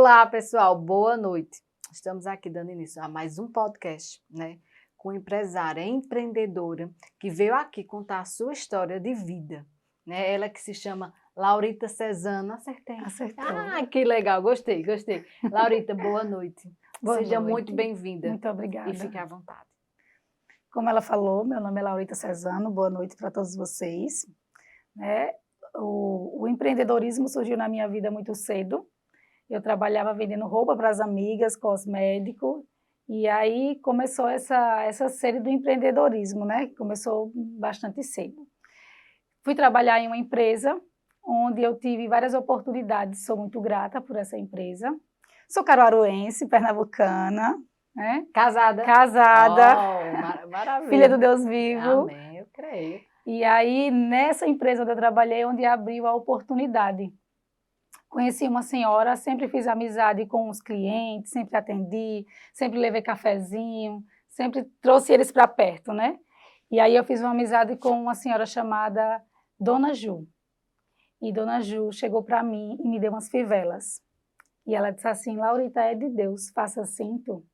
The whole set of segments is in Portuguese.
Olá, pessoal, boa noite. Estamos aqui dando início a mais um podcast, né? Com empresária empreendedora que veio aqui contar a sua história de vida, né? Ela que se chama Laurita Cezano. Acertei. Acertou. Ah, que legal, gostei. Laurita, boa noite. Seja noite. muito bem-vinda. Muito obrigada. E fique à vontade. Como ela falou, meu nome é Laurita Cezano, boa noite para todos vocês. O empreendedorismo surgiu na minha vida muito cedo. Eu trabalhava vendendo roupa para as amigas, cosmético, e aí começou essa série do empreendedorismo, né? Começou bastante cedo. Fui trabalhar em uma empresa onde eu tive várias oportunidades, sou muito grata por essa empresa. Sou caruaruense, pernambucana, né? Casada? Casada. Oh, maravilha. Filha do Deus vivo. Amém, eu creio. E aí, nessa empresa onde eu trabalhei, onde abriu a oportunidade. Conheci uma senhora, sempre fiz amizade com os clientes, sempre atendi, sempre levei cafezinho, sempre trouxe eles para perto, né? E aí eu fiz uma amizade com uma senhora chamada Dona Ju. E Dona Ju chegou para mim e me deu umas fivelas. E ela disse assim, Laurita, é de Deus, faça cinto.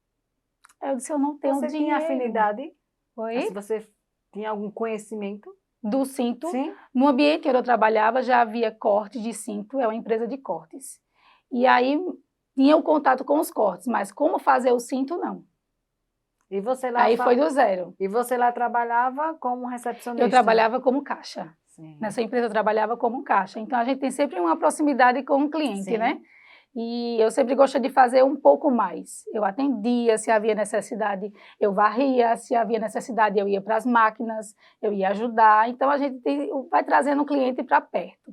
Aí eu disse, eu não tenho Você dinheiro. tinha afinidade? Oi? Se você tinha algum conhecimento? Do cinto. Sim. No ambiente onde eu trabalhava já havia corte de cinto, é uma empresa de cortes. E aí tinha o contato com os cortes, mas como fazer o cinto, não. E você lá Aí foi do zero. E você lá trabalhava como recepcionista? Eu trabalhava como caixa. Sim. Nessa empresa eu trabalhava como caixa. Então a gente tem sempre uma proximidade com o cliente, Sim. né? E eu sempre gostei de fazer um pouco mais. Eu atendia, se havia necessidade, eu varria, se havia necessidade, eu ia para as máquinas, eu ia ajudar. Então, a gente vai trazendo o cliente para perto.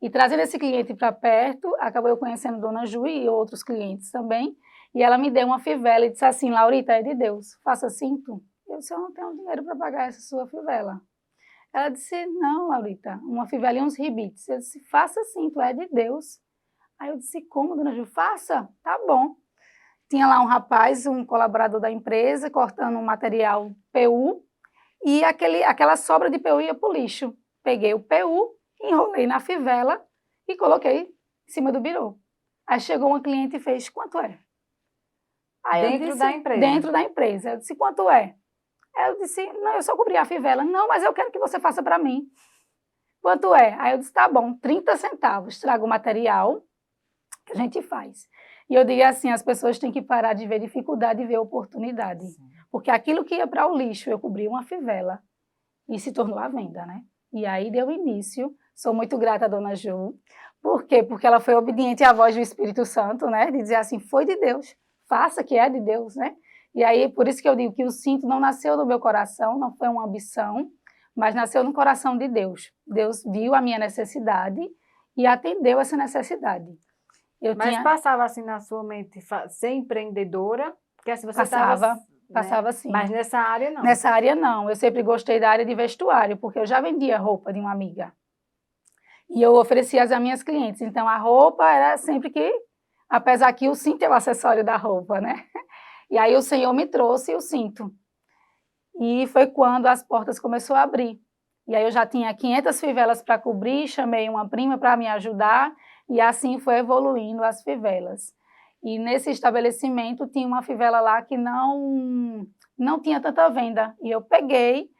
E trazendo esse cliente para perto, acabou eu conhecendo Dona Ju e outros clientes também. E ela me deu uma fivela e disse assim, Laurita, é de Deus, faça cinto. Eu disse, eu não tenho dinheiro para pagar essa sua fivela. Ela disse, não, Laurita, uma fivela e uns ribites. Eu disse, faça cinto, é de Deus. Aí eu disse, como, Dona Ju? Faça, tá bom. Tinha lá um rapaz, um colaborador da empresa, cortando um material PU, e aquela sobra de PU ia para o lixo. Peguei o PU, enrolei na fivela e coloquei em cima do birô. Aí chegou uma cliente e fez, quanto é? Aí dentro eu disse, da empresa? Dentro da empresa. Eu disse, quanto é? Aí eu disse, não, eu só cobri a fivela. Não, mas eu quero que você faça para mim. Quanto é? Aí eu disse, tá bom, 30 centavos, traga o material que a gente faz. E eu digo assim, as pessoas têm que parar de ver dificuldade e ver oportunidade. Sim. Porque aquilo que ia para o lixo, eu cobri uma fivela e se tornou a venda, né? E aí deu início. Sou muito grata à Dona Ju. Por quê? Porque ela foi obediente à voz do Espírito Santo, né? De dizer assim, foi de Deus, faça que é de Deus, né? E aí, por isso que eu digo que o cinto não nasceu do meu coração, não foi uma ambição, mas nasceu no coração de Deus. Deus viu a minha necessidade e atendeu essa necessidade. Mas passava assim na sua mente ser empreendedora? Porque assim você Passava sim. Mas nessa área não? Nessa área não. Eu sempre gostei da área de vestuário, porque eu já vendia roupa de uma amiga. E eu oferecia às minhas clientes. Então a roupa era sempre que, apesar que o cinto é o acessório da roupa, né? E aí o Senhor me trouxe o cinto. E foi quando as portas começaram a abrir. E aí eu já tinha 500 fivelas para cobrir, chamei uma prima para me ajudar, e assim foi evoluindo as fivelas. E nesse estabelecimento tinha uma fivela lá que não tinha tanta venda. E eu peguei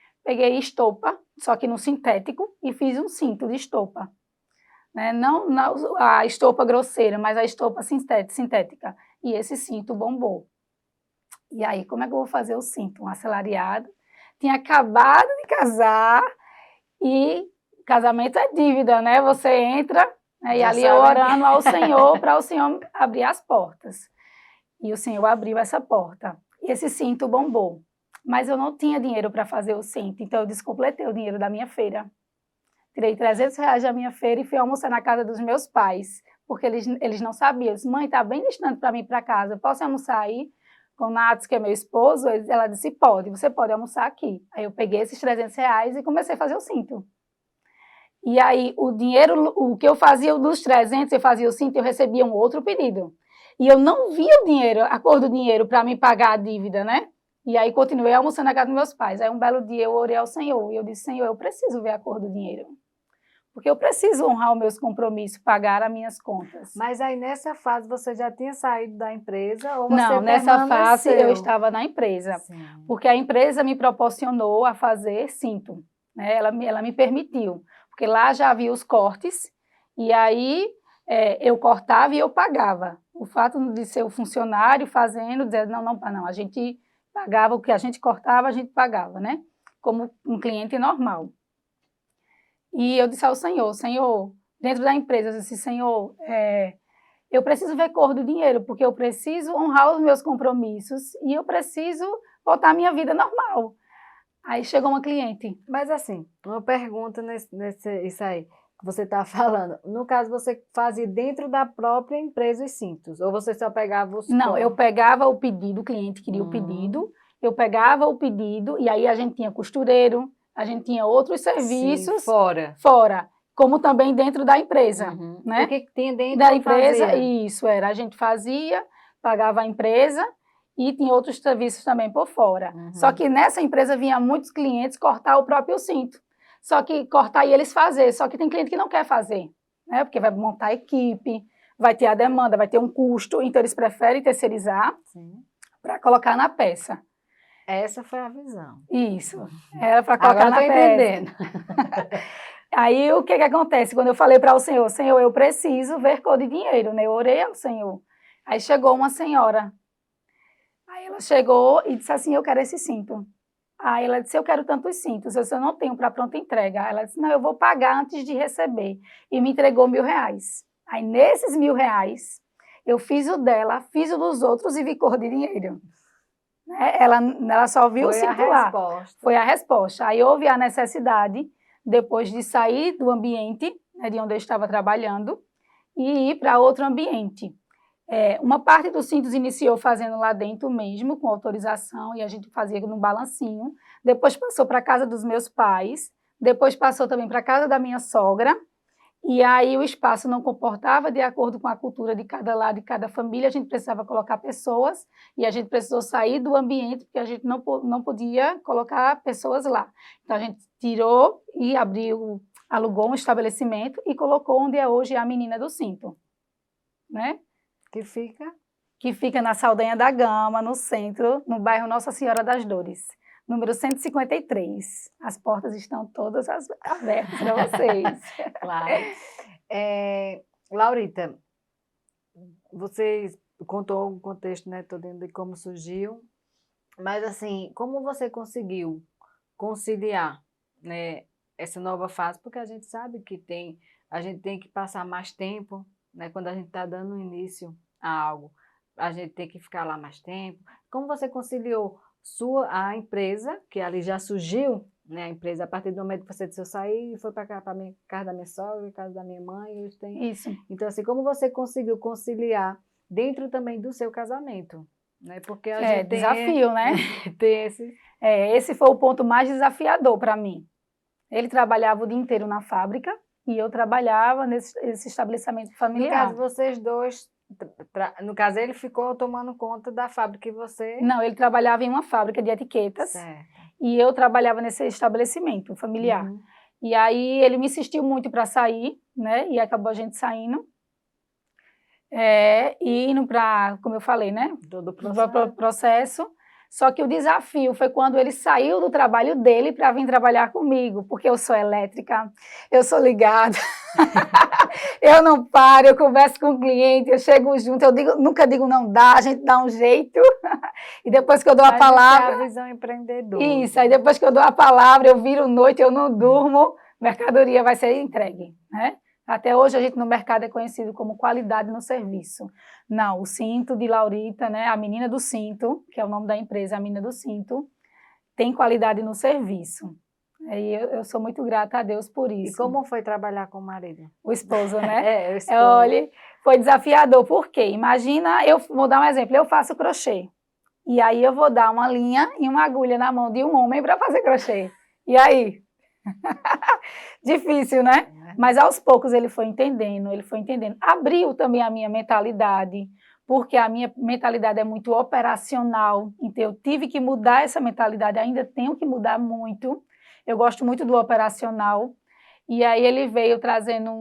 estopa, só que no sintético, e fiz um cinto de estopa. Né? Não a estopa grosseira, mas a estopa sintética. E esse cinto bombou. E aí, como é que eu vou fazer o cinto? Um assalariado. Tinha acabado de casar, e casamento é dívida, né? Você entra, né? E ali eu orando ao Senhor para o Senhor abrir as portas. E o Senhor abriu essa porta. E esse cinto bombou. Mas eu não tinha dinheiro para fazer o cinto, então eu descompletei o dinheiro da minha feira. Tirei R$300 da minha feira e fui almoçar na casa dos meus pais, porque eles não sabiam. Eu disse, mãe, está bem distante para mim ir para casa, posso almoçar aí? Com o Natos, que é meu esposo, ela disse, pode, você pode almoçar aqui. Aí eu peguei esses R$300 e comecei a fazer o cinto. E aí o dinheiro, o que eu fazia dos 300, eu fazia o cinto, eu recebia um outro pedido. E eu não via o dinheiro, a cor do dinheiro para me pagar a dívida, né? E aí continuei almoçando na casa dos meus pais. Aí um belo dia eu orei ao Senhor e eu disse, Senhor, eu preciso ver a cor do dinheiro. porque eu preciso honrar os meus compromissos, pagar as minhas contas. Mas aí nessa fase você já tinha saído da empresa ou você Não, nessa fase permaneceu? eu estava na empresa, Sim. porque a empresa me proporcionou a fazer cinto, né? Ela me permitiu, porque lá já havia os cortes, e aí eu cortava e eu pagava. O fato de ser o funcionário fazendo, dizendo, não, a gente pagava o que a gente cortava, a gente pagava, né? Como um cliente normal. E eu disse ao Senhor, dentro da empresa, eu disse, Senhor, eu preciso ver cor do dinheiro, porque eu preciso honrar os meus compromissos e eu preciso voltar à minha vida normal. Aí chegou uma cliente. Mas assim, uma pergunta isso aí que você está falando. No caso, você fazia dentro da própria empresa os cintos? Ou você só pegava os Não, eu cortes? pegava o pedido, o cliente queria o pedido, eu pegava o pedido e aí a gente tinha costureiro, a gente tinha outros serviços Sim, fora. como também dentro da empresa, né? O que tinha dentro Da empresa, fazia? isso era, a gente fazia, pagava a empresa e tinha outros serviços também por fora. Só que nessa empresa vinha muitos clientes cortar o próprio cinto. Só que cortar e eles fazer, só que tem cliente que não quer fazer, né? Porque vai montar a equipe, vai ter a demanda, vai ter um custo, então eles preferem terceirizar para colocar na peça. Essa foi a visão. Isso, era para colocar na peça. Entendendo. Aí o que acontece? Quando eu falei para o Senhor, eu preciso ver cor de dinheiro, né? Eu orei ao Senhor. Aí chegou uma senhora. Aí ela chegou e disse assim, eu quero esse cinto. Aí ela disse, eu quero tantos cintos, eu não tenho para pronta entrega. Aí ela disse, não, eu vou pagar antes de receber. E me entregou R$1.000. Aí nesses R$1.000, eu fiz o dela, fiz o dos outros e vi cor de dinheiro. Ela só viu o cinto lá. Foi a resposta. Aí houve a necessidade, depois de sair do ambiente, né, de onde eu estava trabalhando, e ir para outro ambiente. Uma parte dos cintos iniciou fazendo lá dentro mesmo, com autorização, e a gente fazia no balancinho. Depois passou para a casa dos meus pais, depois passou também para a casa da minha sogra, e aí o espaço não comportava de acordo com a cultura de cada lado, de cada família, a gente precisava colocar pessoas, e a gente precisou sair do ambiente, porque a gente não podia colocar pessoas lá. Então a gente tirou e alugou um estabelecimento e colocou onde é hoje a Menina do Cinto, né? Que fica na Saldanha da Gama, no centro, no bairro Nossa Senhora das Dores, número 153. As portas estão todas abertas para vocês. Claro. Laurita, você contou um contexto, né, todo de como surgiu, mas assim, como você conseguiu conciliar, né, essa nova fase? Porque a gente sabe que a gente tem que passar mais tempo, né, quando a gente está dando início a algo, a gente tem que ficar lá mais tempo. Como você conciliou a empresa, que ali já surgiu, né, a empresa, a partir do momento que você disse, eu saí e foi para casa da minha sogra, casa da minha mãe. Isso. Então, assim, como você conseguiu conciliar dentro também do seu casamento? Né? Porque a gente desafio, né? Tem esse... esse foi o ponto mais desafiador para mim. Ele trabalhava o dia inteiro na fábrica e eu trabalhava nesse estabelecimento familiar. No caso, vocês dois, no caso, ele ficou tomando conta da fábrica e você... Não, ele trabalhava em uma fábrica de etiquetas. Certo. E eu trabalhava nesse estabelecimento familiar. E aí ele me insistiu muito para sair, né? E acabou a gente saindo. E indo para, como eu falei, né? Todo o processo. Só que o desafio foi quando ele saiu do trabalho dele para vir trabalhar comigo, porque eu sou elétrica, eu sou ligada, eu não paro, eu converso com o cliente, eu chego junto, nunca digo não dá, a gente dá um jeito, e depois que eu dou a palavra... É a visão empreendedora. Isso, aí depois que eu dou a palavra, eu viro noite, eu não durmo, mercadoria vai ser entregue, né? Até hoje a gente no mercado é conhecido como qualidade no serviço. Não, o cinto de Laurita, né, a Menina do Cinto, que é o nome da empresa, a Menina do Cinto, tem qualidade no serviço. E eu sou muito grata a Deus por isso. E como foi trabalhar com o marido? O esposo, né? O esposo. Olha, foi desafiador, por quê? Imagina, eu vou dar um exemplo, eu faço crochê. E aí eu vou dar uma linha e uma agulha na mão de um homem para fazer crochê. E aí? Difícil, né? Mas aos poucos ele foi entendendo. Abriu também a minha mentalidade, porque a minha mentalidade é muito operacional, então eu tive que mudar essa mentalidade, ainda tenho que mudar muito. Eu gosto muito do operacional E aí ele veio trazendo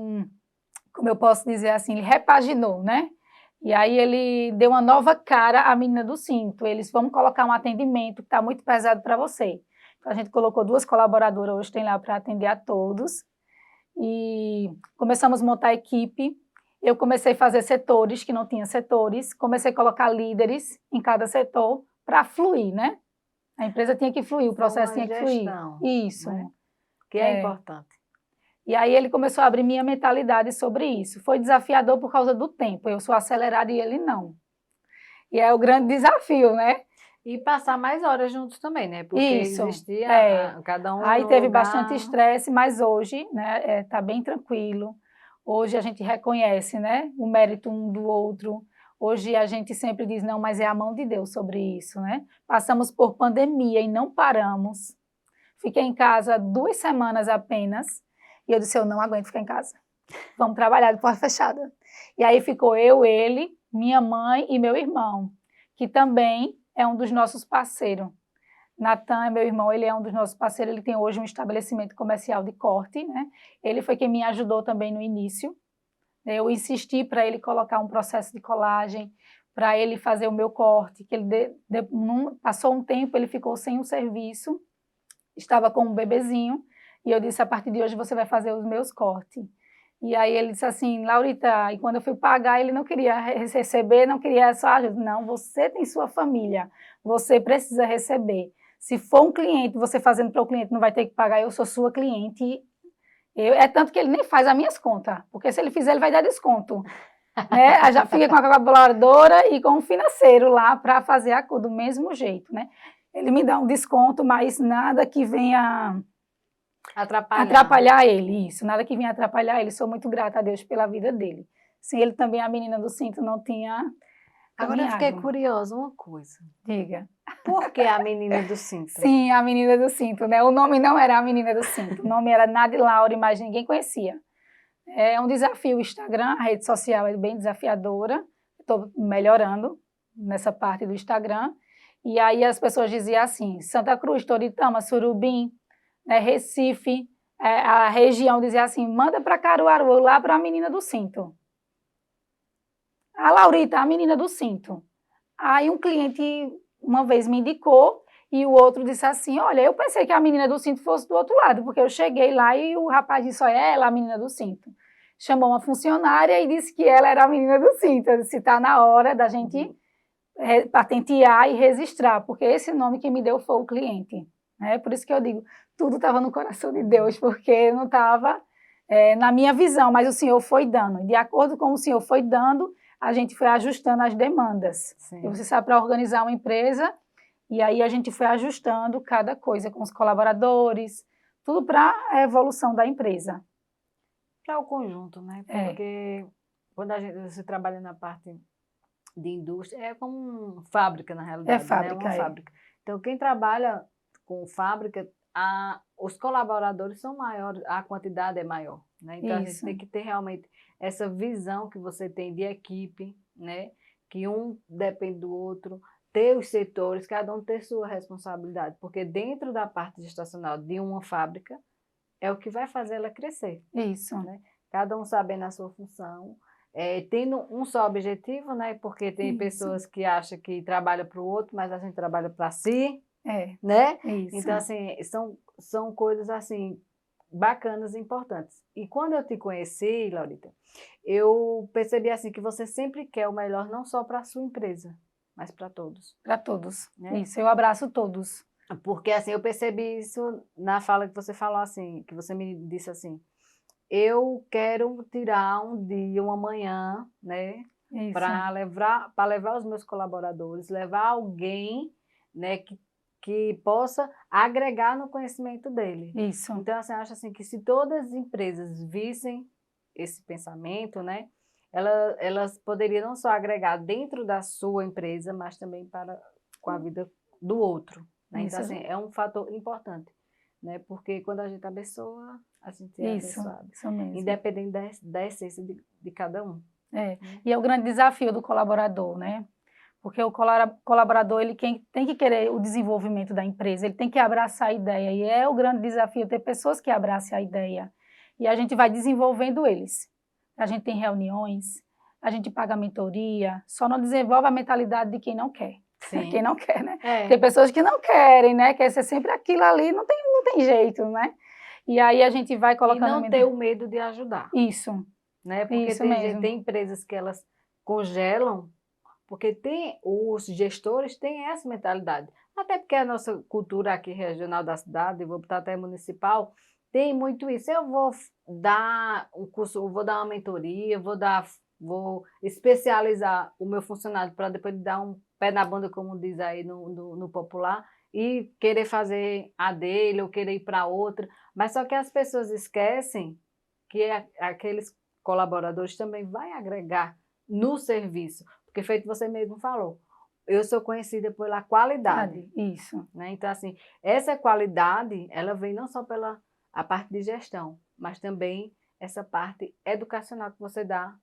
como eu posso dizer assim, ele repaginou, né? E aí ele deu uma nova cara à menina do cinto. Eles vão colocar um atendimento que está muito pesado para você. Então a gente colocou 2 colaboradoras, hoje tem lá para atender a todos. E começamos a montar a equipe. Eu comecei a fazer setores, que não tinha setores. Comecei a colocar líderes em cada setor para fluir, né? A empresa tinha que fluir, o processo tinha que fluir. Gestão, Isso. né? Que é importante. E aí ele começou a abrir minha mentalidade sobre isso. Foi desafiador por causa do tempo. Eu sou acelerada e ele não. E é o grande desafio, né? E passar mais horas juntos também, né? Porque Isso, existia cada um Aí no teve lugar... bastante estresse, mas hoje, né, tá bem tranquilo. Hoje a gente reconhece, né, o mérito um do outro. Hoje a gente sempre diz, não, mas é a mão de Deus sobre isso, né? Passamos por pandemia e não paramos. Fiquei em casa 2 semanas apenas. E eu disse, eu não aguento ficar em casa. Vamos trabalhar de porta fechada. E aí ficou eu, ele, minha mãe e meu irmão, que também é um dos nossos parceiros. Natan é meu irmão, ele é um dos nossos parceiros, ele tem hoje um estabelecimento comercial de corte, né? Ele foi quem me ajudou também no início. Eu insisti para ele colocar um processo de colagem, para ele fazer o meu corte, que ele passou um tempo, ele ficou sem o serviço, estava com um bebezinho, e eu disse, a partir de hoje você vai fazer os meus cortes. E aí ele disse assim, Laurita, e quando eu fui pagar, ele não queria receber, não queria só ajuda. Não, você tem sua família, você precisa receber. Se for um cliente, você fazendo para o cliente não vai ter que pagar, eu sou sua cliente. É tanto que ele nem faz as minhas contas, porque se ele fizer, ele vai dar desconto. Né? Eu já fica com a colaboradora e com o financeiro lá para fazer a do mesmo jeito. Né? Ele me dá um desconto, mas nada que venha atrapalhar ele, isso. Nada que venha atrapalhar ele. Sou muito grata a Deus pela vida dele. Sem ele também, a menina do cinto não tinha Agora eu fiquei curiosa, uma coisa. Diga. Por que a menina do cinto? Sim, a menina do cinto, né? O nome não era a menina do cinto, o nome era Nadi Laure, mas ninguém conhecia. É um desafio o Instagram, a rede social é bem desafiadora, estou melhorando nessa parte do Instagram. E aí as pessoas diziam assim, Santa Cruz, Toritama, Surubim, Recife, a região dizia assim, manda para Caruaru, lá para a menina do cinto. A Laurita, a menina do cinto. Aí um cliente uma vez me indicou e o outro disse assim, olha, eu pensei que a menina do cinto fosse do outro lado, porque eu cheguei lá e o rapaz disse, olha, ela é a menina do cinto. Chamou uma funcionária e disse que ela era a menina do cinto. Eu disse, está na hora da gente patentear e registrar, porque esse nome que me deu foi o cliente. Né? Por isso que eu digo, tudo estava no coração de Deus, porque não estava na minha visão, mas o Senhor foi dando. E de acordo com o Senhor foi dando, a gente foi ajustando as demandas. E você sabe, para organizar uma empresa, e aí a gente foi ajustando cada coisa com os colaboradores, tudo para a evolução da empresa. Para o conjunto, né? Porque quando você trabalha na parte de indústria, é como fábrica, na realidade. É fábrica, né? Uma fábrica. Então, quem trabalha com fábrica, os colaboradores são maiores, a quantidade é maior. Né? Então, a gente tem que ter realmente essa visão que você tem de equipe, né? Que um depende do outro, ter os setores, cada um ter sua responsabilidade, porque dentro da parte gestacional de uma fábrica é o que vai fazer ela crescer. Isso. Né? Cada um sabendo a sua função, tendo um só objetivo, né? Porque tem pessoas que acham que trabalham para o outro, mas a gente trabalha para si, né? Isso. Então, assim, são coisas assim bacanas e importantes. E quando eu te conheci, Laurita, eu percebi assim que você sempre quer o melhor não só para a sua empresa, mas para todos. Para todos. Né? Isso, eu abraço todos. Porque assim, eu percebi isso na fala que você falou assim, que você me disse assim, eu quero tirar um dia, uma manhã, né, para levar os meus colaboradores, levar alguém, né, que possa agregar no conhecimento dele. Isso. Então, assim, eu acho assim que se todas as empresas vissem esse pensamento, né, elas poderiam não só agregar dentro da sua empresa, mas também com a vida do outro. Né? Então, assim, é um fator importante, né? Porque quando a gente abençoa, a gente é abençoado. Isso mesmo. Independente da essência de cada um. E é o grande desafio do colaborador, né? Porque o colaborador, ele tem que querer o desenvolvimento da empresa, ele tem que abraçar a ideia, e é o grande desafio ter pessoas que abracem a ideia. e a gente vai desenvolvendo eles. A gente tem reuniões, a gente paga mentoria, só não desenvolve a mentalidade de quem não quer. Sim. Quem não quer, né? É. Tem pessoas que não querem, né? Quer ser sempre aquilo ali, não tem jeito, né? E aí a gente vai colocando... E não ter o medo de ajudar. Isso. Né? Porque Isso mesmo. tem empresas que elas congelam, porque os gestores têm essa mentalidade. Até porque a nossa cultura aqui regional da cidade, vou botar até municipal, tem muito isso. Eu vou dar um curso, vou dar uma mentoria, vou especializar o meu funcionário para depois dar um pé na bunda, como diz aí no popular, e querer fazer a dele ou querer ir para outra. Mas só que as pessoas esquecem que aqueles colaboradores também vai agregar no serviço, porque feito você mesmo falou, eu sou conhecida pela qualidade. Isso. Né? Então, assim, essa qualidade, ela vem não só pela a parte de gestão, mas também essa parte educacional que você dá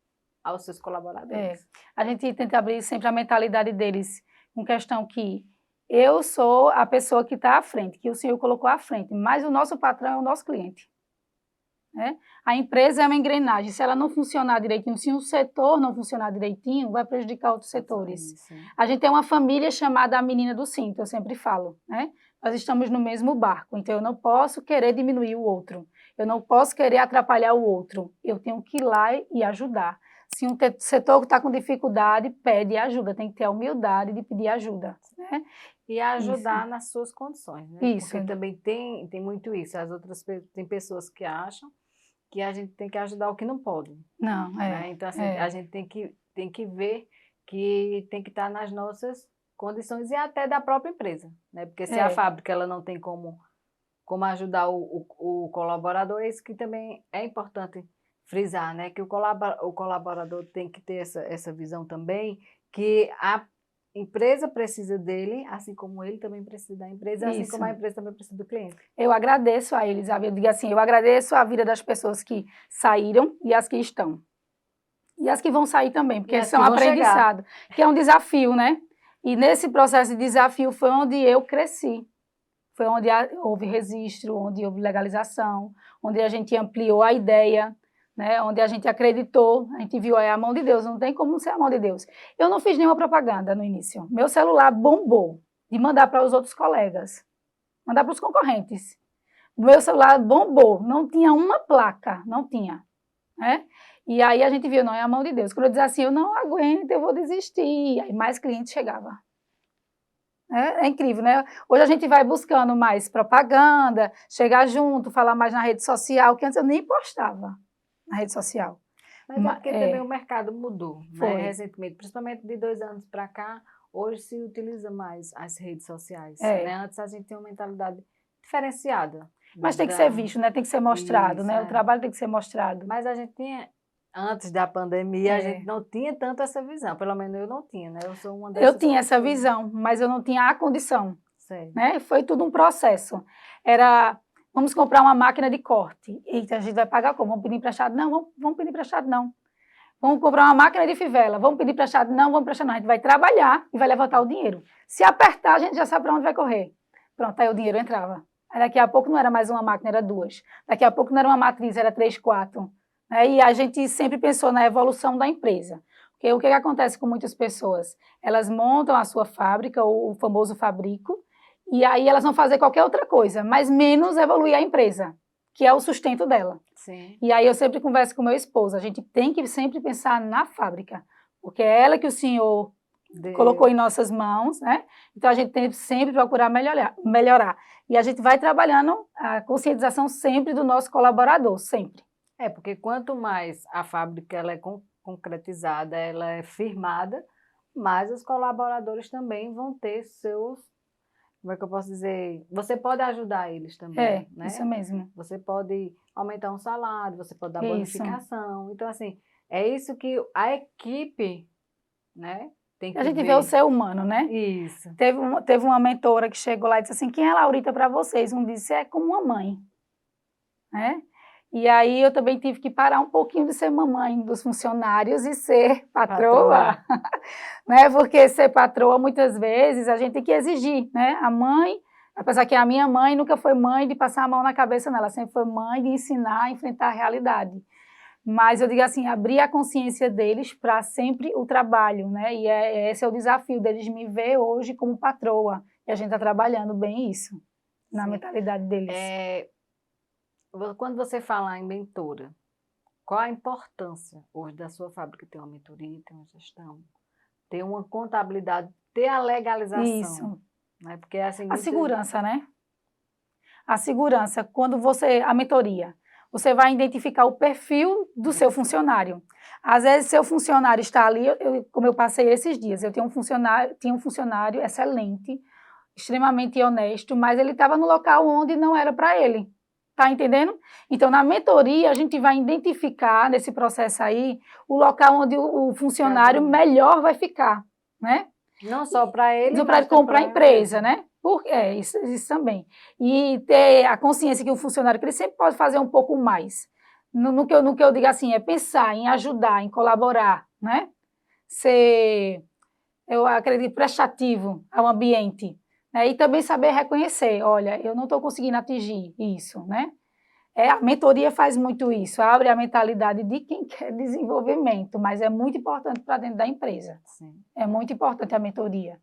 aos seus colaboradores. A gente tenta abrir sempre a mentalidade deles com questão que eu sou a pessoa que está à frente, que o senhor colocou à frente, mas o nosso patrão é o nosso cliente. Né? A empresa é uma engrenagem, se ela não funcionar direitinho, se um setor não funcionar direitinho, vai prejudicar outros setores. A gente tem uma família chamada a menina do cinto, eu sempre falo, né? Nós estamos no mesmo barco, então eu não posso querer diminuir o outro, eu não posso querer atrapalhar o outro, eu tenho que ir lá e ajudar. Se um setor está com dificuldade, pede ajuda, tem que ter a humildade de pedir ajuda. Né? E ajudar nas suas condições, né? Isso. Porque também tem muito isso, tem pessoas que acham que a gente tem que ajudar o que não pode. Não, né? Então, assim, a gente tem que ver que tem que estar nas nossas condições e até da própria empresa, né? Porque se a fábrica ela não tem como ajudar o colaborador, é isso que também é importante frisar, né? Que o colaborador tem que ter essa visão também, que a empresa precisa dele, assim como ele também precisa da empresa, assim como a empresa também precisa do cliente. Eu agradeço a eles, eu digo assim, eu agradeço a vida das pessoas que saíram e as que estão. E as que vão sair também, porque são aprendizado, que é um desafio, né? E nesse processo de desafio foi onde eu cresci. Foi onde houve registro, onde houve legalização, onde a gente ampliou a ideia, né? Onde a gente acreditou, a gente viu a mão de Deus, não tem como não ser a mão de Deus. Eu não fiz nenhuma propaganda no início. Meu celular bombou de mandar para os outros colegas, mandar para os concorrentes. Meu celular bombou, não tinha uma placa, não tinha. Né? E aí a gente viu, não, é a mão de Deus. Quando eu dizia assim, eu não aguento, eu vou desistir. Aí mais clientes chegavam. É incrível, né? Hoje a gente vai buscando mais propaganda, chegar junto, falar mais na rede social, que antes eu nem postava na rede social. Mas é porque também o mercado mudou, né? Recentemente, principalmente de 2 anos para cá, hoje se utiliza mais as redes sociais. Né? Antes a gente tinha uma mentalidade diferenciada. Mas tem que ser visto, né? Tem que ser mostrado, né? O trabalho tem que ser mostrado. Mas a gente tinha, antes da pandemia, a gente não tinha tanto essa visão, pelo menos eu não tinha, né? Eu sou uma dessas. Eu tinha essa visão, mas eu não tinha a condição. Né? Foi tudo um processo. Vamos comprar uma máquina de corte. Eita, a gente vai pagar como? Vamos pedir emprestado? Não, vamos pedir emprestado não. Vamos comprar uma máquina de fivela, vamos pedir emprestado? Não, vamos emprestar não. A gente vai trabalhar e vai levantar o dinheiro. Se apertar, a gente já sabe para onde vai correr. Pronto, aí o dinheiro entrava. Aí daqui a pouco não era mais uma máquina, era 2. Daqui a pouco não era uma matriz, era 3, 4. E a gente sempre pensou na evolução da empresa. Porque o que acontece com muitas pessoas? Elas montam a sua fábrica, o famoso fabrico, e aí elas vão fazer qualquer outra coisa, mas menos evoluir a empresa, que é o sustento dela. Sim. E aí eu sempre converso com meu esposo, a gente tem que sempre pensar na fábrica, porque é ela que o Senhor colocou em nossas mãos, né? Então a gente tem que sempre procurar melhorar. E a gente vai trabalhando a conscientização sempre do nosso colaborador, sempre. Porque quanto mais a fábrica ela é concretizada, ela é firmada, mais os colaboradores também vão ter seus, como é que eu posso dizer, você pode ajudar eles também, né? Isso mesmo. Você pode aumentar um salário, você pode dar bonificação. Então, assim, é isso que a equipe, né, tem que ver. A gente vê o ser humano, né? Isso. Teve uma mentora que chegou lá e disse assim, quem é Laurita para vocês? Um disse, é como uma mãe, né? E aí eu também tive que parar um pouquinho de ser mamãe dos funcionários e ser patroa. Né? Porque ser patroa, muitas vezes, a gente tem que exigir, né? A mãe, Apesar que a minha mãe nunca foi mãe de passar a mão na cabeça nela, sempre foi mãe de ensinar a enfrentar a realidade. Mas eu digo assim, abrir a consciência deles para sempre o trabalho, né? E esse é o desafio deles me ver hoje como patroa. E a gente está trabalhando bem isso, na Sim. mentalidade deles. Quando você fala em mentora, qual a importância hoje da sua fábrica ter uma mentoria, ter uma gestão, ter uma contabilidade, ter a legalização? Isso. Né? Porque assim, A segurança, né? A segurança, a mentoria, você vai identificar o perfil do seu funcionário. Às vezes, seu funcionário está ali, como eu passei esses dias, eu tinha um funcionário excelente, extremamente honesto, mas ele estava no local onde não era para ele. Tá entendendo? Então, na mentoria, a gente vai identificar, nesse processo aí, o local onde o funcionário melhor vai ficar, né? Não só para ele, não mas para a empresa, né? Isso também. E ter a consciência que o funcionário, que ele sempre pode fazer um pouco mais. No que eu digo assim, é pensar em ajudar, em colaborar, né? Ser, eu acredito, prestativo ao ambiente. Né? E também saber reconhecer, olha, eu não estou conseguindo atingir isso, né? A mentoria faz muito isso, abre a mentalidade de quem quer desenvolvimento, mas é muito importante para dentro da empresa. Sim. É muito importante a mentoria.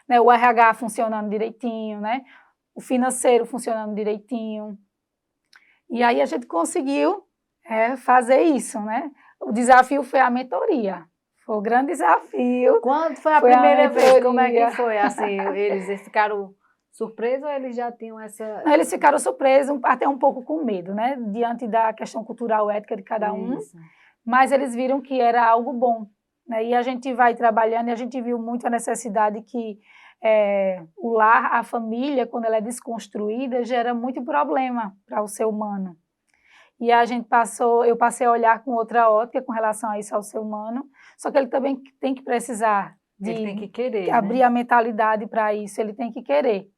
Né? O RH funcionando direitinho, né? O financeiro funcionando direitinho. E aí a gente conseguiu fazer isso, né? O desafio foi a mentoria. Foi o grande desafio. Quando foi a primeira vez? Como é que foi? Assim, eles ficaram surpresos ou eles já tinham essa... Não, eles ficaram surpresos, até um pouco com medo, né? Diante da questão cultural, ética de cada um. Isso. Mas eles viram que era algo bom. Né? E a gente vai trabalhando e a gente viu muito a necessidade que o lar, a família, quando ela é desconstruída, gera muito problema para o ser humano. E eu passei a olhar com outra ótica com relação a isso ao ser humano, só que ele também tem que precisar ele tem que querer, abrir né? a mentalidade para isso, ele tem que querer.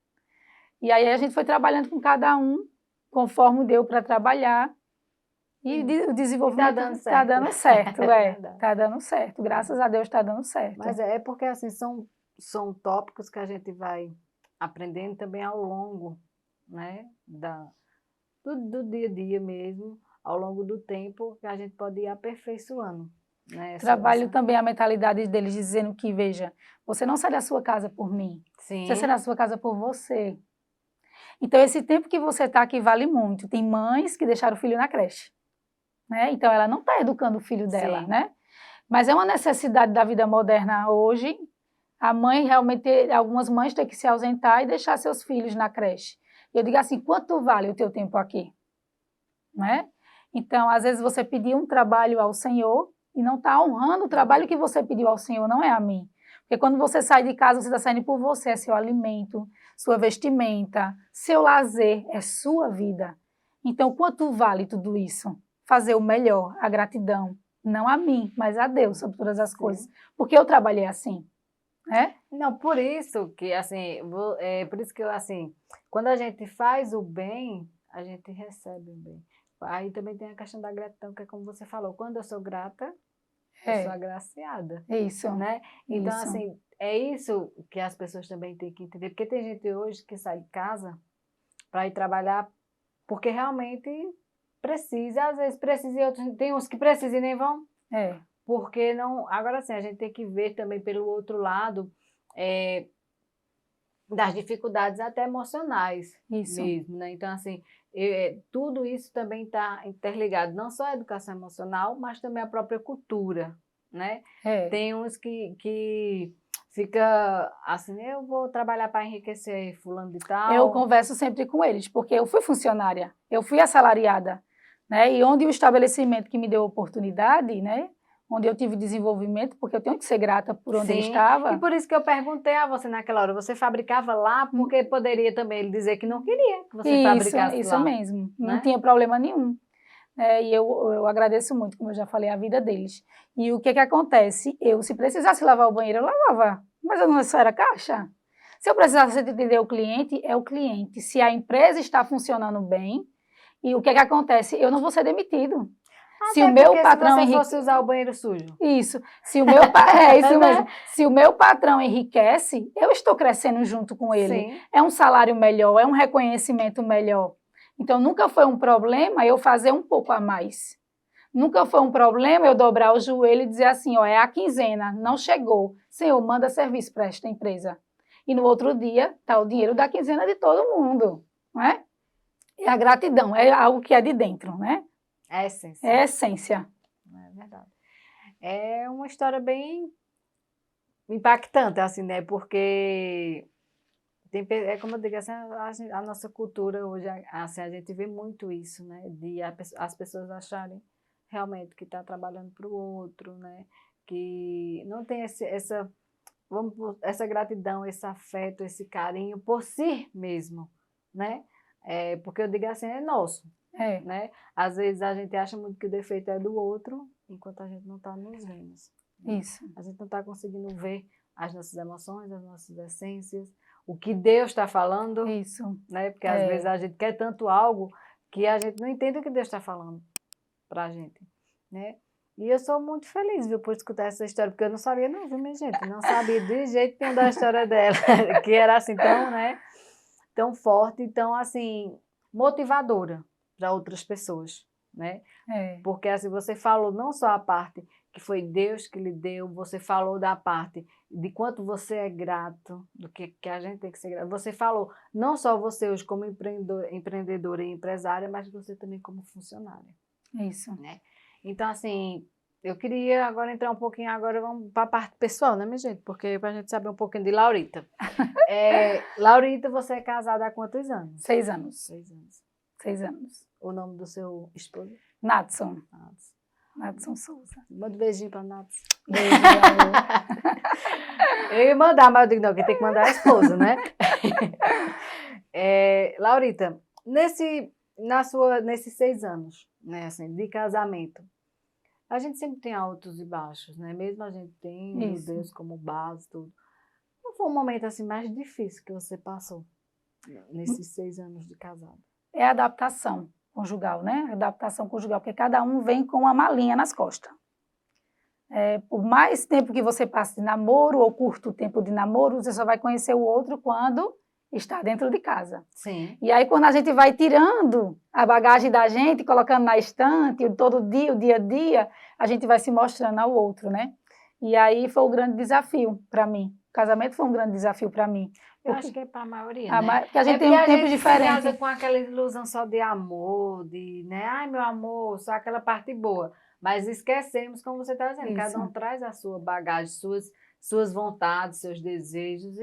E aí a gente foi trabalhando com cada um, conforme deu para trabalhar, e o desenvolvimento está dando certo, está dando certo, graças a Deus está dando certo. Mas porque assim, são tópicos que a gente vai aprendendo também ao longo, né, do dia a dia mesmo, ao longo do tempo, que a gente pode ir aperfeiçoando. Né, Trabalho também a mentalidade deles, dizendo que, veja, você não sai da sua casa por mim, Sim. Você sai da sua casa por você. Então, esse tempo que você está aqui vale muito. Tem mães que deixaram o filho na creche. Né? Então, ela não está educando o filho dela, né? Mas é uma necessidade da vida moderna hoje, a mãe realmente, algumas mães têm que se ausentar e deixar seus filhos na creche. Eu digo assim, quanto vale o teu tempo aqui? Né? Então, às vezes você pediu um trabalho ao Senhor e não está honrando o trabalho que você pediu ao Senhor, não é a mim. Porque quando você sai de casa, você está saindo por você, é seu alimento, sua vestimenta, seu lazer, é sua vida. Então, quanto vale tudo isso? Fazer o melhor, a gratidão, não a mim, mas a Deus sobre todas as coisas, porque eu trabalhei assim, né? Não, por isso que, assim, por isso que eu, assim, quando a gente faz o bem, a gente recebe o bem. Aí também tem a questão da gratidão, que é como você falou, quando eu sou grata, eu sou agraciada. Isso. Né? Então, isso. assim, é isso que as pessoas também têm que entender, porque tem gente hoje que sai de casa para ir trabalhar porque realmente precisa, às vezes precisa e outros, tem uns que precisam e nem vão. Porque não, agora sim, a gente tem que ver também pelo outro lado das dificuldades até emocionais mesmo, né? Então, assim, tudo isso também está interligado, não só a educação emocional, mas também a própria cultura, né? Tem uns que fica assim, eu vou trabalhar para enriquecer fulano de tal. Eu converso sempre com eles, porque eu fui funcionária, eu fui assalariada, né? E onde o estabelecimento que me deu oportunidade, né? Onde eu tive desenvolvimento, porque eu tenho que ser grata por onde eu estava. E por isso que eu perguntei a você naquela hora, você fabricava lá, porque poderia também ele dizer que não queria que você fabricasse lá. Isso mesmo, não tinha problema nenhum. E eu agradeço muito, como eu já falei, a vida deles. E o que acontece? Se precisasse lavar o banheiro, eu lavava, mas eu não só era caixa. Se eu precisasse atender o cliente, é o cliente. Se a empresa está funcionando bem, e o que acontece? Eu não vou ser demitido. Se o meu patrão se você fosse usar o banheiro sujo. Isso. Se o meu é isso mesmo. Se o meu patrão enriquece, eu estou crescendo junto com ele. Sim. É um salário melhor, é um reconhecimento melhor. Então, nunca foi um problema eu fazer um pouco a mais. Nunca foi um problema eu dobrar o joelho e dizer assim, ó, é a quinzena, não chegou. Senhor, manda serviço para esta empresa. E no outro dia está o dinheiro da quinzena de todo mundo, não é? É a gratidão, é algo que é de dentro, né? É a essência. É a essência. É verdade. É uma história bem impactante, assim, né? Porque é como eu digo, assim, a nossa cultura hoje, assim, a gente vê muito isso, né? De as pessoas acharem realmente que está trabalhando para o outro, né? Que não tem essa gratidão, esse afeto, esse carinho por si mesmo, né? Porque eu digo assim, é nosso. Né? Às vezes a gente acha muito que o defeito é do outro, enquanto a gente não está nos vendo. Né? Isso. A gente não está conseguindo ver as nossas emoções, as nossas essências, o que Deus está falando. Isso. Né? Porque às vezes a gente quer tanto algo que a gente não entende o que Deus está falando para a gente. Né? E eu sou muito feliz, viu, por escutar essa história, porque eu não sabia não, viu, minha gente? Não sabia de jeito nenhum da história dela, que era assim tão, né, tão forte, tão assim, motivadora para outras pessoas, né? Porque assim, você falou não só a parte que foi Deus que lhe deu, você falou da parte de quanto você é grato, do que a gente tem que ser grato. Você falou não só você hoje como empreendedora e empresária, mas você também como funcionária. Isso. Né? Então, assim, eu queria agora entrar um pouquinho, agora vamos para a parte pessoal, né, minha gente? Porque para a gente saber um pouquinho de Laurita. Laurita, você é casada há quantos anos? 6 anos. 6 anos. 6 anos. O nome do seu esposo? Natson. Natson Souza. Manda um beijinho para Natson. Beijo, amor. Eu ia mandar, mas eu digo, não, quem tem que mandar é a esposa, né? Laurita, nesses 6 anos, né, assim, de casamento, a gente sempre tem altos e baixos, né? Mesmo a gente tem Deus como base, tudo. Qual foi o momento assim mais difícil que você passou nesses 6 anos de casado? É a adaptação conjugal, né? Adaptação conjugal, porque cada um vem com uma malinha nas costas. Por mais tempo que você passe de namoro ou curto tempo de namoro, você só vai conhecer o outro quando está dentro de casa. Sim. E aí, quando a gente vai tirando a bagagem da gente, colocando na estante, todo dia, o dia a dia, a gente vai se mostrando ao outro, né? E aí foi o grande desafio para mim. O casamento foi um grande desafio para mim. Eu acho que é para a maioria, né? Porque a gente tem um tempo diferente. A gente casa com aquela ilusão só de amor, né? Ai, meu amor, só aquela parte boa. Mas esquecemos, como você está dizendo, cada um traz a sua bagagem, suas vontades, seus desejos.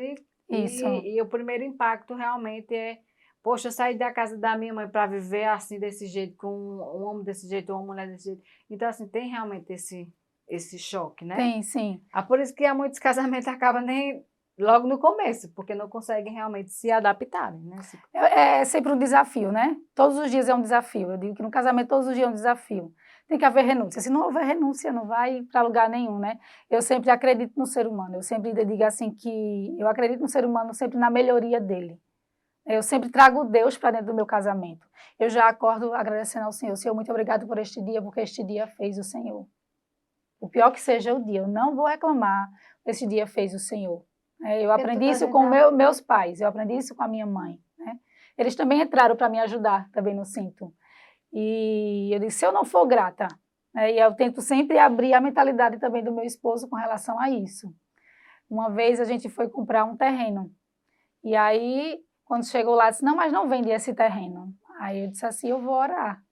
E o primeiro impacto realmente é, poxa, eu saí da casa da minha mãe para viver assim, desse jeito, com um homem desse jeito, uma mulher desse jeito. Então, assim, tem realmente esse choque, né? Tem, sim. Por isso que há muitos casamentos acabam nem logo no começo, porque não conseguem realmente se adaptarem, né? É sempre um desafio, né? Todos os dias é um desafio. Eu digo que no casamento todos os dias é um desafio. Tem que haver renúncia. Se não houver renúncia, não vai para lugar nenhum, né? Eu sempre acredito no ser humano. Eu sempre digo assim que eu acredito no ser humano sempre na melhoria dele. Eu sempre trago Deus para dentro do meu casamento. Eu já acordo agradecendo ao Senhor. Senhor, muito obrigado por este dia, porque este dia fez o Senhor. O pior que seja o dia, eu não vou reclamar. Esse dia fez o Senhor. Eu aprendi isso com meus pais, eu aprendi isso com a minha mãe. Né? Eles também entraram para me ajudar, também no cinto. E eu disse, se eu não for grata, e eu tento sempre abrir a mentalidade também do meu esposo com relação a isso. Uma vez a gente foi comprar um terreno, e aí, quando chegou lá, disse, não, mas não vende esse terreno. Aí eu disse assim, eu vou orar.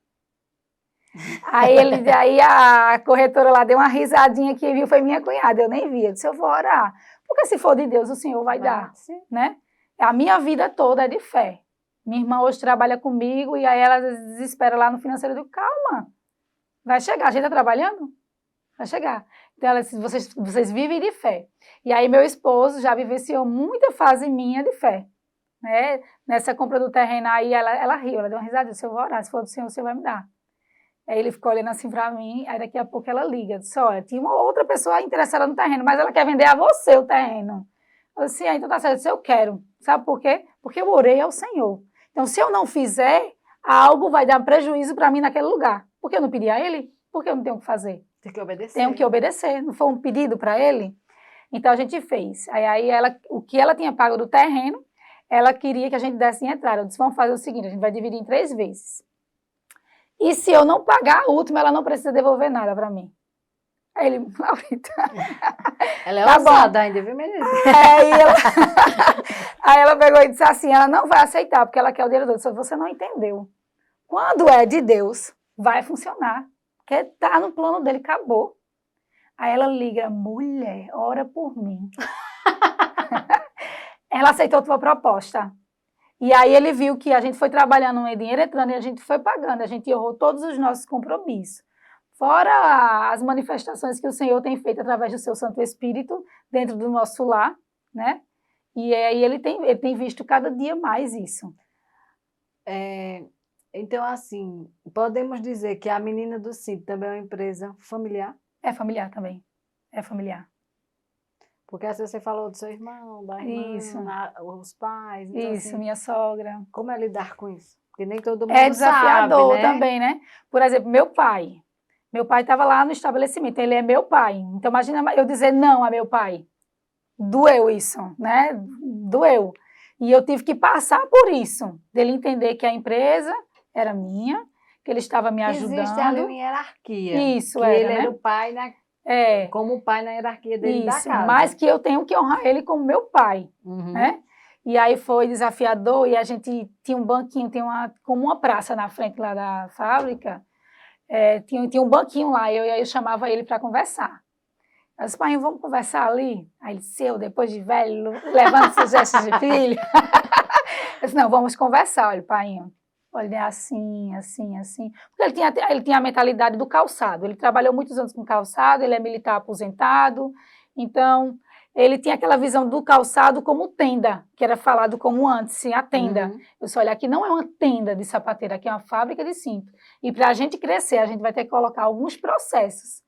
Aí a corretora lá deu uma risadinha que viu, foi minha cunhada, eu nem vi. Eu disse, eu vou orar. Porque se for de Deus, o Senhor vai dar, né? A minha vida toda é de fé. Minha irmã hoje trabalha comigo e aí ela desespera lá no financeiro. Eu digo, calma, vai chegar. A gente está trabalhando? Vai chegar. Então, ela disse, vocês vivem de fé. E aí meu esposo já vivenciou muita fase minha de fé. Né? Nessa compra do terreno aí, ela riu, ela deu uma risada, disse, eu vou orar, se for do Senhor, o Senhor vai me dar. Aí ele ficou olhando assim pra mim, aí daqui a pouco ela liga, disse, olha, tinha uma outra pessoa interessada no terreno, mas ela quer vender a você o terreno. Eu disse, então tá certo, eu disse, eu quero. Sabe por quê? Porque eu orei ao Senhor. Então, se eu não fizer, algo vai dar prejuízo para mim naquele lugar. Porque eu não pedi a ele, Por que eu não tenho o que fazer? Tem que obedecer. Tenho que obedecer, não foi um pedido para ele? Então a gente fez. Aí ela, o que ela tinha pago do terreno, ela queria que a gente desse em entrada. Eu disse, vamos fazer o seguinte, a gente vai dividir em 3 vezes. E se eu não pagar a última, ela não precisa devolver nada para mim. Aí ele, Laurita... Ela é ousada ainda, viu, menina? Aí ela pegou e disse assim, ela não vai aceitar, porque ela quer o dinheiro todo. Você não entendeu. Quando é de Deus, vai funcionar. Porque tá no plano dele, acabou. Aí ela liga, mulher, ora por mim. Ela aceitou a tua proposta. E aí ele viu que a gente foi trabalhando em dinheiro entrando e a gente foi pagando, a gente honrou todos os nossos compromissos. Fora as manifestações que o Senhor tem feito através do seu Santo Espírito dentro do nosso lar, né? E aí ele tem visto cada dia mais isso. Então, assim, podemos dizer que a Menina do Cinto também é uma empresa familiar? É familiar também, é familiar. Porque assim você falou do seu irmão, da irmã, Isso. Os pais. Então, Isso, assim, minha sogra. como é lidar com isso? Porque nem todo mundo É desafiador sabe, né? também, né? Por exemplo, meu pai estava lá no estabelecimento, ele é meu pai. Então, imagina eu dizer não a meu pai. Doeu isso, né? Doeu. E eu tive que passar por isso, dele entender que a empresa era minha, que ele estava me ajudando. Existe ali uma hierarquia. Isso, que era, ele né? era o pai, como pai na hierarquia dele da Isso, casa. mas que eu tenho que honrar ele como meu pai, né? E aí foi desafiador e a gente tinha um banquinho, como uma praça na frente lá da fábrica, tinha um banquinho lá, e aí eu chamava ele para conversar. Eu disse, pai, vamos conversar ali? Aí ele disse, depois de velho, levando esses gestos de filho. Eu disse, não, vamos conversar, olha, pai. Olha, é assim, assim, assim. Porque ele tinha a mentalidade do calçado. Ele trabalhou muitos anos com calçado, ele é militar aposentado. Então, ele tinha aquela visão do calçado como tenda, que era falado como antes, sim, a tenda. Eu disse, olha, aqui não é uma tenda de sapateira, aqui é uma fábrica de cinto. E para a gente crescer, a gente vai ter que colocar alguns processos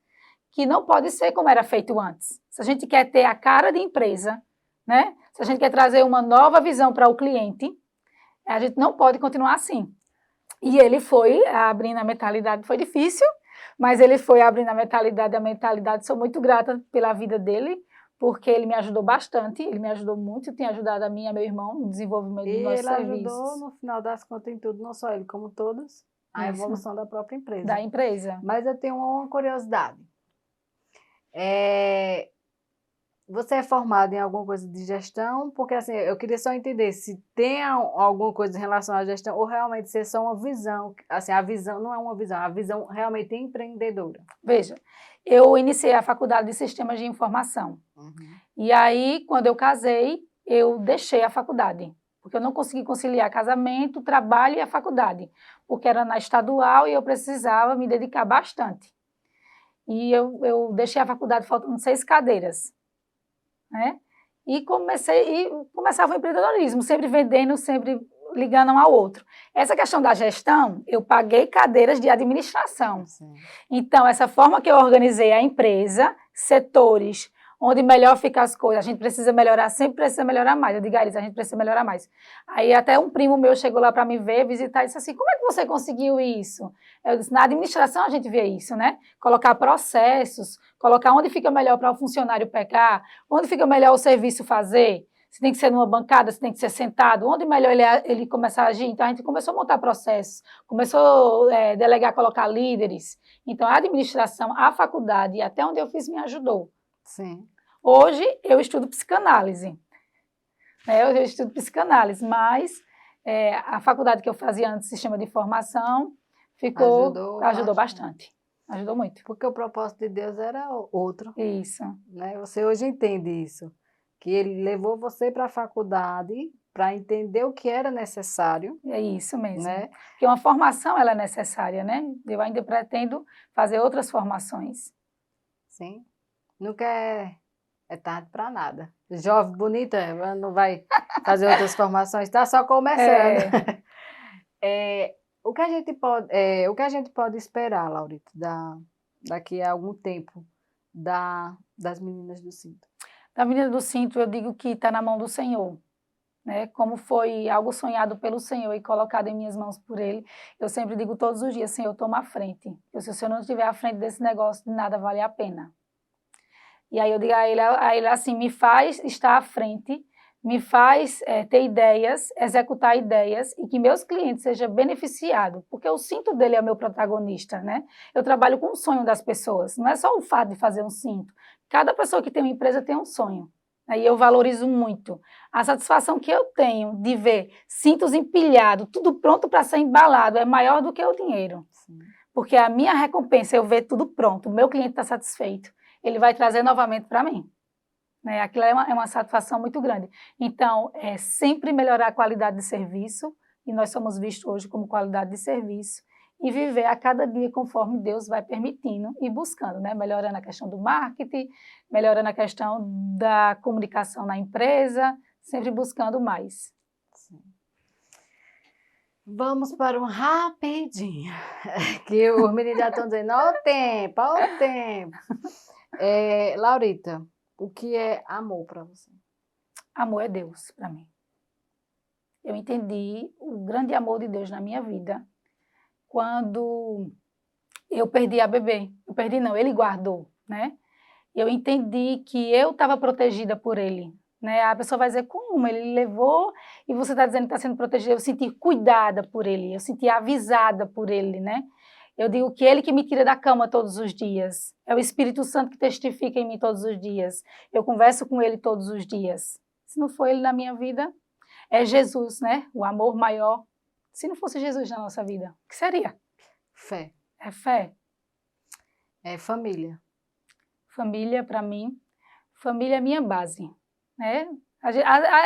que não pode ser como era feito antes. Se a gente quer ter a cara de empresa, né? Se a gente quer trazer uma nova visão para o cliente, a gente não pode continuar assim. E ele foi abrindo a mentalidade, foi difícil, mas ele foi abrindo a mentalidade, sou muito grata pela vida dele, porque ele me ajudou bastante, ele me ajudou muito, tem ajudado a mim e a meu irmão no desenvolvimento dos nossos serviços. E ele ajudou, no final das contas, em tudo, não só ele, como todos, a evolução da própria empresa. Da empresa. Mas eu tenho uma curiosidade. Você é formado em alguma coisa de gestão? Porque assim, eu queria só entender se tem alguma coisa em relação à gestão ou realmente se é só uma visão. Assim, a visão não é uma visão, a visão realmente é empreendedora. Veja, eu iniciei a faculdade de Sistemas de Informação. E aí, quando eu casei, eu deixei a faculdade. Porque eu não consegui conciliar casamento, trabalho e a faculdade. Porque era na estadual e eu precisava me dedicar bastante. E eu deixei a faculdade faltando 6 cadeiras. Né? E começava o empreendedorismo, sempre vendendo, sempre ligando um ao outro. Essa questão da gestão, eu paguei cadeiras de administração. Sim. Então, essa forma que eu organizei a empresa, setores, onde melhor ficam as coisas, a gente precisa melhorar, sempre precisa melhorar mais. Eu digo a eles, a gente precisa melhorar mais. Aí até um primo meu chegou lá para me ver, visitar, e disse assim, como é que você conseguiu isso? Eu disse, na administração a gente vê isso, né? Colocar processos, colocar onde fica melhor para o funcionário pegar, onde fica melhor o serviço fazer, se tem que ser numa bancada, se tem que ser sentado, onde melhor ele começar a agir. Então a gente começou a montar processos, começou a delegar, colocar líderes. Então a administração, a faculdade, até onde eu fiz me ajudou. Sim. Hoje eu estudo psicanálise, né? Eu estudo psicanálise, mas a faculdade que eu fazia antes, sistema de informação, ajudou bastante. Ajudou muito. Porque o propósito de Deus era outro. Isso. Né? Você hoje entende isso, que ele levou você para a faculdade para entender o que era necessário. É isso mesmo. Né? Porque uma formação ela é necessária, né? Eu ainda pretendo fazer outras formações. Sim. Nunca é tarde para nada. Jovem, bonita, não vai fazer outras formações, está só começando. O que a gente pode esperar, Laurita, daqui a algum tempo, das Meninas do Cinto? Da Menina do Cinto, eu digo que está na mão do Senhor. né? Como foi algo sonhado pelo Senhor e colocado em minhas mãos por Ele, eu sempre digo todos os dias, Senhor, toma a frente. Porque se o Senhor não estiver à frente desse negócio, nada vale a pena. E aí eu digo a ele assim, me faz estar à frente, me faz ter ideias, executar ideias e que meus clientes sejam beneficiados, porque o cinto dele é o meu protagonista, né? Eu trabalho com o sonho das pessoas, não é só o fato de fazer um cinto. Cada pessoa que tem uma empresa tem um sonho. Aí eu valorizo muito. A satisfação que eu tenho de ver cintos empilhados, tudo pronto para ser embalado, é maior do que o dinheiro. Sim. Porque a minha recompensa é eu ver tudo pronto, o meu cliente está satisfeito, ele vai trazer novamente para mim. Né? Aquilo é uma satisfação muito grande. Então, é sempre melhorar a qualidade de serviço, e nós somos vistos hoje como qualidade de serviço, e viver a cada dia conforme Deus vai permitindo e buscando, né? Melhorando a questão do marketing, melhorando a questão da comunicação na empresa, sempre buscando mais. Sim. Vamos para um rapidinho, que os meninos já estão dizendo, olha o tempo, olha o tempo. Laurita, o que é amor para você? Amor é Deus para mim. Eu entendi o grande amor de Deus na minha vida quando eu perdi a bebê. Eu perdi não, ele guardou, né? Eu entendi que eu estava protegida por ele, né? A pessoa vai dizer, como? Ele levou e você está dizendo que está sendo protegida. Eu senti cuidada por ele, eu senti avisada por ele, né? Eu digo que ele que me tira da cama todos os dias. É o Espírito Santo que testifica em mim todos os dias. Eu converso com ele todos os dias. Se não for ele na minha vida, é Jesus, né? O amor maior. Se não fosse Jesus na nossa vida, o que seria? Fé. É fé. É família. Família, para mim, família é minha base, né?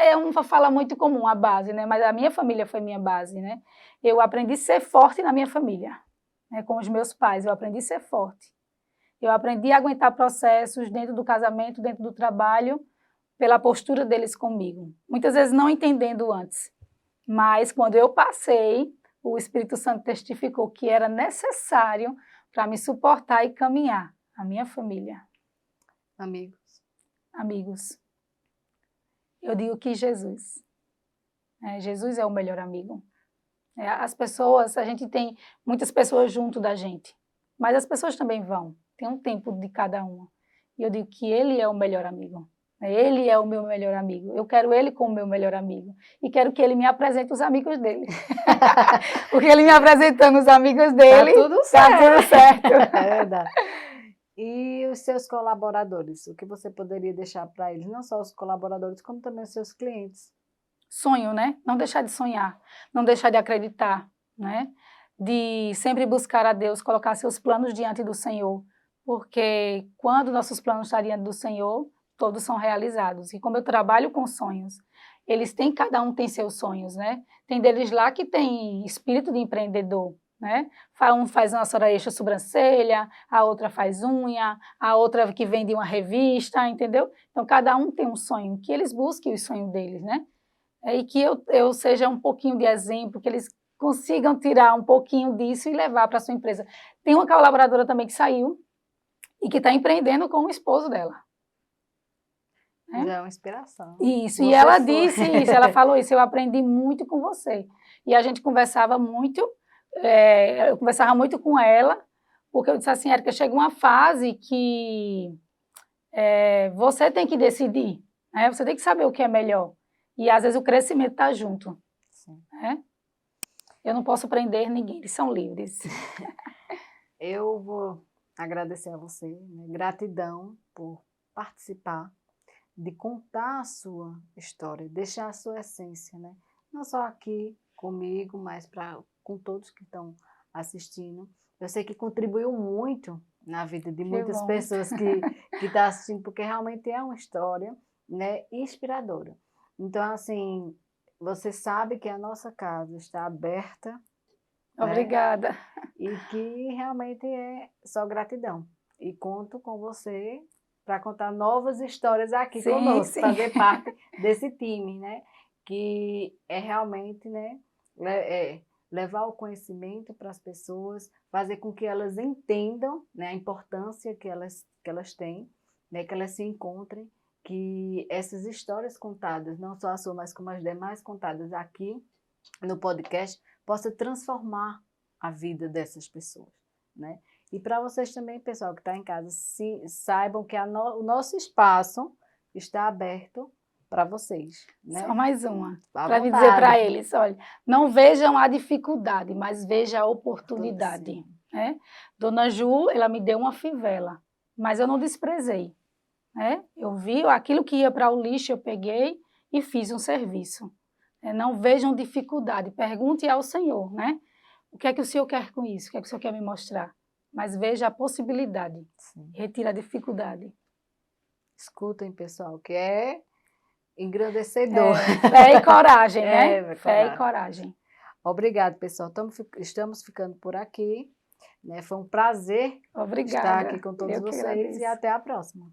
É uma fala muito comum, a base, né? Mas a minha família foi minha base, né? Eu aprendi a ser forte na minha família, né? Com os meus pais, eu aprendi a ser forte. Eu aprendi a aguentar processos dentro do casamento, dentro do trabalho, pela postura deles comigo. Muitas vezes não entendendo antes, mas quando eu passei, o Espírito Santo testificou que era necessário para me suportar e caminhar. A minha família. Amigos. Amigos. Eu digo que Jesus. Jesus é o melhor amigo. As pessoas, a gente tem muitas pessoas junto da gente, mas as pessoas também vão. Tem um tempo de cada uma. E eu digo que ele é o melhor amigo. Ele é o meu melhor amigo. Eu quero ele como meu melhor amigo. E quero que ele me apresente os amigos dele. Porque ele me apresentando os amigos dele, Tá tudo tá tudo certo. É verdade. E os seus colaboradores? O que você poderia deixar para eles? Não só os colaboradores, como também os seus clientes. Sonho, né? Não deixar de sonhar, não deixar de acreditar, né? De sempre buscar a Deus, colocar seus planos diante do Senhor, porque quando nossos planos estão diante do Senhor, todos são realizados. E como eu trabalho com sonhos, cada um tem seus sonhos, né? Tem deles lá que tem espírito de empreendedor, né? Um faz uma hora extra sobrancelha, a outra faz unha, a outra que vende uma revista, entendeu? Então cada um tem um sonho, que eles busquem o sonho deles, né? E que eu seja um pouquinho de exemplo, que eles consigam tirar um pouquinho disso e levar para a sua empresa. Tem uma colaboradora também que saiu e que está empreendendo com o esposo dela. Né? Já é uma inspiração. Isso, e ela disse isso, ela falou isso, eu aprendi muito com você. E a gente conversava muito, eu conversava muito com ela, porque eu disse assim, Érica, chega uma fase que você tem que decidir, né? Você tem que saber o que é melhor. E às vezes o crescimento está junto. Né? Eu não posso prender ninguém, eles são livres. Eu vou agradecer a você, né? Gratidão por participar, de contar a sua história, deixar a sua essência, né? Não só aqui comigo, mas com todos que estão assistindo. Eu sei que contribuiu muito na vida de muitas pessoas que estão assistindo, porque realmente é uma história, né, inspiradora. Então, assim, você sabe que a nossa casa está aberta. Obrigada. Né? E que realmente é só gratidão. E conto com você para contar novas histórias aqui conosco, fazer parte desse time, né? Que é realmente, né, levar o conhecimento para as pessoas, fazer com que elas entendam, né, a importância que elas têm, né, que elas se encontrem que essas histórias contadas, não só a sua, mas como as demais contadas aqui no podcast, possa transformar a vida dessas pessoas, né? E para vocês também, pessoal que está em casa, saibam que o nosso espaço está aberto para vocês, né? Só mais uma, À para me dizer vontade. para eles, olha, não vejam a dificuldade, mas vejam a oportunidade, né? Dona Ju, ela me deu uma fivela, mas eu não desprezei, né? Eu vi aquilo que ia para o lixo, eu peguei e fiz um serviço. Não vejam dificuldade, pergunte ao Senhor, né? O que é que o Senhor quer com isso? O que é que o Senhor quer me mostrar? Mas veja a possibilidade, retira a dificuldade. Escutem, pessoal, que é engrandecedor. Fé e coragem, né? Fé e coragem. Obrigada, pessoal. Estamos ficando por aqui, né? Foi um prazer estar aqui com todos vocês e até a próxima.